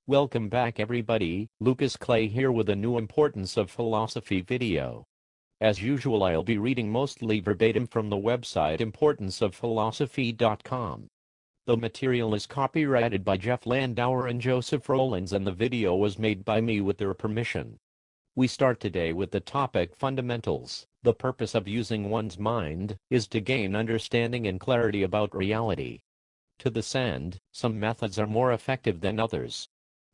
Welcome back everybody, Lucas Clay here with a new Importance of Philosophy video. As usual I'll be reading mostly verbatim from the website importanceofphilosophy.com. The material is copyrighted by Jeff Landauer and Joseph Rollins and the video was made by me with their permission. We start today with the topic fundamentals. The purpose of using one's mind is to gain understanding and clarity about reality. To this end, some methods are more effective than others.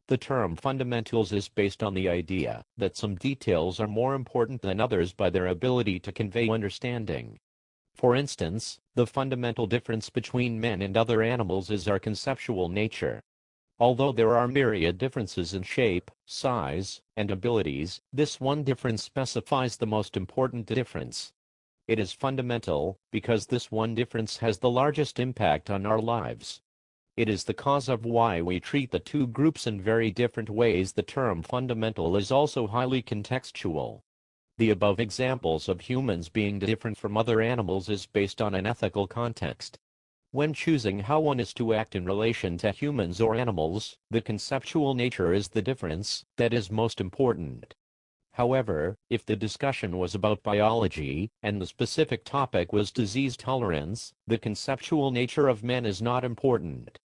The term fundamentals is based on the idea that some details are more important than others by their ability to convey understanding. For instance, the fundamental difference between men and other animals is our conceptual nature. Although there are myriad differences in shape, size, and abilities, this one difference specifies the most important difference. It is fundamental because this one difference has the largest impact on our lives. It is the cause of why we treat the two groups in very different ways. The term fundamental is also highly contextual. The above examples of humans being different from other animals is based on an ethical context. When choosing how one is to act in relation to humans or animals, the conceptual nature is the difference that is most important. However, if the discussion was about biology, and the specific topic was disease tolerance, the conceptual nature of men is not important.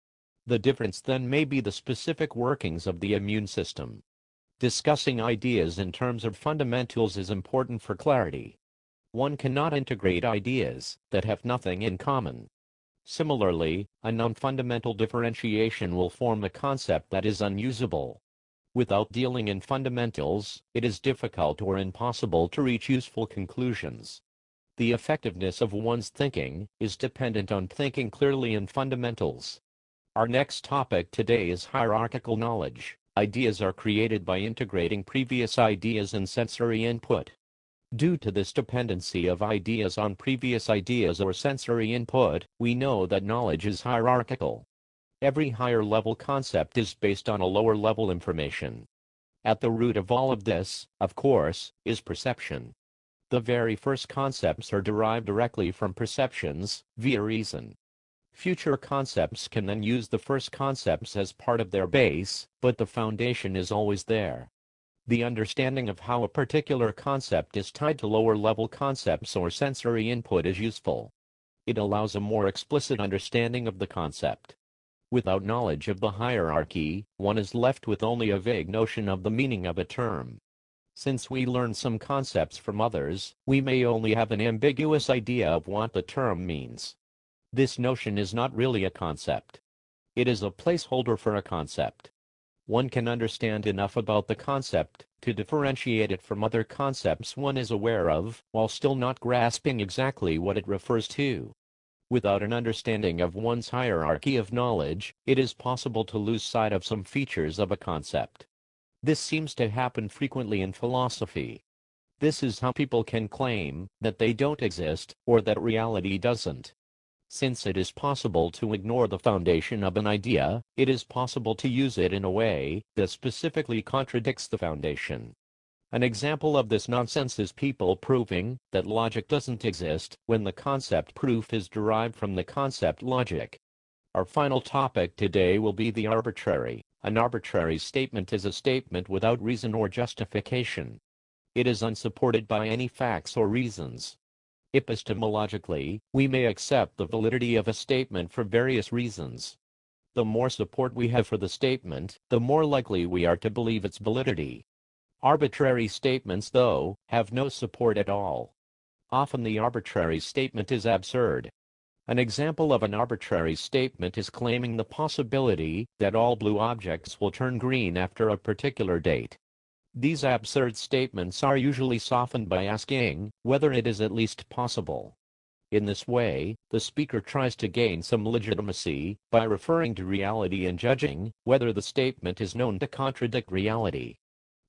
The difference then may be the specific workings of the immune system. Discussing ideas in terms of fundamentals is important for clarity. One cannot integrate ideas that have nothing in common. Similarly, a non-fundamental differentiation will form a concept that is unusable. Without dealing in fundamentals, it is difficult or impossible to reach useful conclusions. The effectiveness of one's thinking is dependent on thinking clearly in fundamentals. Our next topic today is hierarchical knowledge. Ideas are created by integrating previous ideas and sensory input. Due to this dependency of ideas on previous ideas or sensory input, we know that knowledge is hierarchical. Every higher-level concept is based on a lower-level information. At the root of all of this, of course, is perception. The very first concepts are derived directly from perceptions, via reason. Future concepts can then use the first concepts as part of their base, but the foundation is always there. The understanding of how a particular concept is tied to lower-level concepts or sensory input is useful. It allows a more explicit understanding of the concept. Without knowledge of the hierarchy, one is left with only a vague notion of the meaning of a term. Since we learn some concepts from others, we may only have an ambiguous idea of what the term means. This notion is not really a concept. It is a placeholder for a concept. One can understand enough about the concept to differentiate it from other concepts one is aware of, while still not grasping exactly what it refers to. Without an understanding of one's hierarchy of knowledge, it is possible to lose sight of some features of a concept. This seems to happen frequently in philosophy. This is how people can claim that they don't exist, or that reality doesn't. Since it is possible to ignore the foundation of an idea, it is possible to use it in a way that specifically contradicts the foundation. An example of this nonsense is people proving that logic doesn't exist when the concept proof is derived from the concept logic. Our final topic today will be the arbitrary. An arbitrary statement is a statement without reason or justification. It is unsupported by any facts or reasons. Epistemologically, we may accept the validity of a statement for various reasons. The more support we have for the statement, the more likely we are to believe its validity. Arbitrary statements, though, have no support at all. Often the arbitrary statement is absurd. An example of an arbitrary statement is claiming the possibility that all blue objects will turn green after a particular date. These absurd statements are usually softened by asking whether it is at least possible. In this way, the speaker tries to gain some legitimacy by referring to reality and judging whether the statement is known to contradict reality.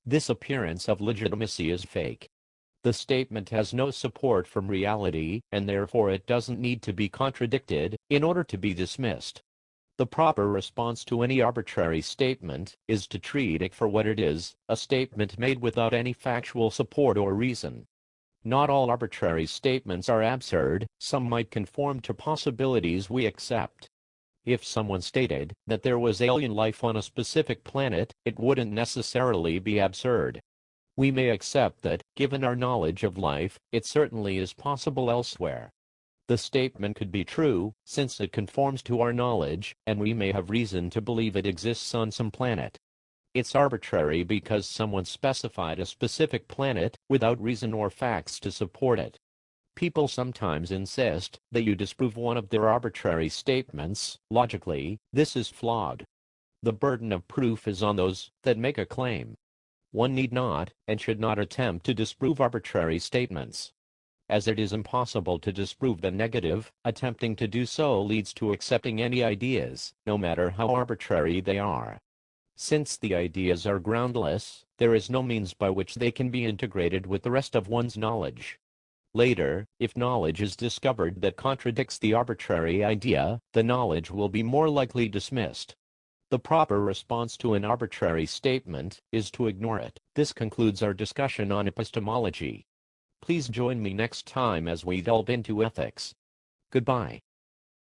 This appearance of legitimacy is fake. The statement has no support from reality, and therefore it doesn't need to be contradicted in order to be dismissed. The proper response to any arbitrary statement is to treat it for what it is, a statement made without any factual support or reason. Not all arbitrary statements are absurd, some might conform to possibilities we accept. If someone stated that there was alien life on a specific planet, it wouldn't necessarily be absurd. We may accept that, given our knowledge of life, it certainly is possible elsewhere. The statement could be true, since it conforms to our knowledge, and we may have reason to believe it exists on some planet. It's arbitrary because someone specified a specific planet, without reason or facts to support it. People sometimes insist that you disprove one of their arbitrary statements. Logically, this is flawed. The burden of proof is on those that make a claim. One need not, and should not attempt to disprove arbitrary statements. As it is impossible to disprove the negative, attempting to do so leads to accepting any ideas, no matter how arbitrary they are. Since the ideas are groundless, there is no means by which they can be integrated with the rest of one's knowledge. Later, if knowledge is discovered that contradicts the arbitrary idea, the knowledge will be more likely dismissed. The proper response to an arbitrary statement is to ignore it. This concludes our discussion on epistemology. Please join me next time as we delve into ethics. Goodbye.